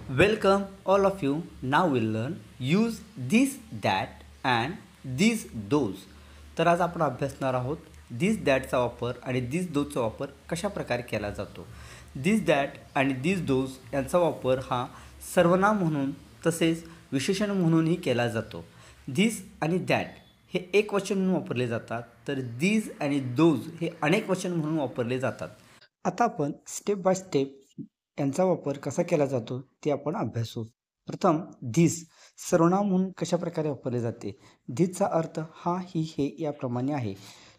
Welcome all of you. Now we'll learn use this that and these those. तर आज आपण अभ्यासणार आहोत दिस दॅटचा वापर आणि दिस दोजचा वापर कशा प्रकारे केला जातो. दिस दॅट आणि दिस दोज यांचा वापर हा सर्वनाम म्हणून तसेच विशेषण म्हणूनही केला जातो. दिस आणि दॅट हे एक वचन म्हणून वापरले जातात, तर दिस आणि दोज हे अनेक वचन म्हणून वापरले जातात. आता आपण स्टेप बाय स्टेप यांचा वापर कसा केला जातो ते आपण अभ्यासू. प्रथम धिस सर्वनाम म्हणून कशा प्रकारे वापरले जाते. धिसचा अर्थ हा ही हे याप्रमाणे आहे.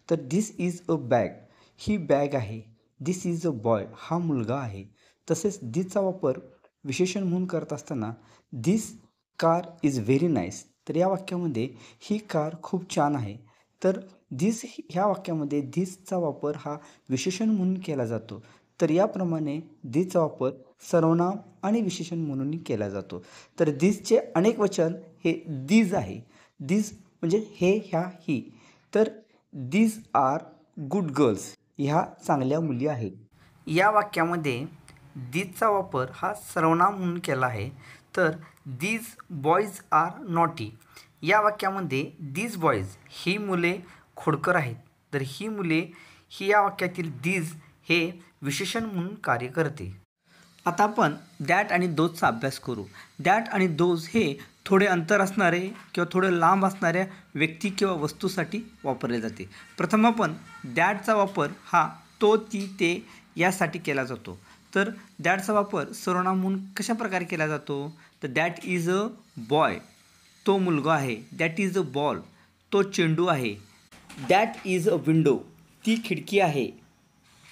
तर दिस इज अ बॅग, ही बॅग आहे. दिस इज अ बॉय, हा मुलगा आहे. तसेच धिसचा वापर विशेषण म्हणून करत असताना this car is very nice, तर या वाक्यामध्ये ही कार खूप छान आहे. तर धिस ह्या वाक्यामध्ये धिसचा वापर हा विशेषण म्हणून केला जातो. तर याप्रमाणे धिसचा वापर सर्वनाम आणि विशेषण म्हणूनही केला जातो. तर धिसचे अनेक वचन हे दीज आहे. दीज म्हणजे हे, ह्या, ही. तर दीज आर गुड गर्ल्स, ह्या चांगल्या मुली आहेत. या वाक्यामध्ये दीजचा वापर हा सर्वनाम म्हणून केला आहे. तर दीज बॉईज आर नॉटी, या वाक्यामध्ये दीज बॉईज ही मुले खोडकर आहेत. तर ही मुले ही या वाक्यातील दीज हे विशेषण म्हणून कार्य करते. आता आपण दॅट आणि दोजचा अभ्यास करू. दॅट आणि दोज हे थोडे अंतर असणारे किंवा थोडे लांब असणाऱ्या व्यक्ती किंवा वस्तूसाठी वापरले जाते. प्रथम आपण दॅटचा वापर हा तो, ती, ते यासाठी केला जातो. तर दॅटचा वापर सर्वनाम म्हणून कशा प्रकारे केला जातो. तर दॅट इज अ बॉय, तो मुलगा आहे. दॅट इज अ बॉल, तो चेंडू आहे. दॅट इज अ विंडो, ती खिडकी आहे.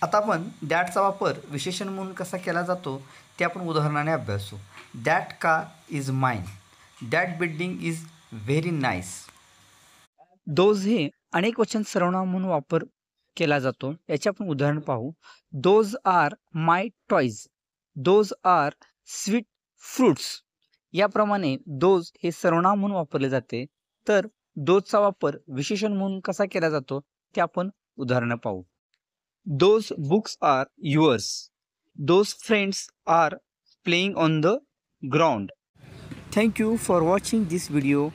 आता आपण दॅटचा वापर विशेषण म्हणून कसा केला जातो ते आपण उदाहरणाने अभ्यासू. That car is mine, that building is very nice. Those हे अनेक वचन सर्वनाम म्हणून वापर केला जातो. याचे आपण उदाहरण पाहू. Those are my toys, those are sweet fruits. याप्रमाणे दोज हे सर्वनाम म्हणून वापरले जाते. तर दोजचा वापर विशेषण म्हणून कसा केला जातो ते आपण उदाहरण पाहू. Those books are yours. Those friends are playing on the ground. Thank you for watching this video.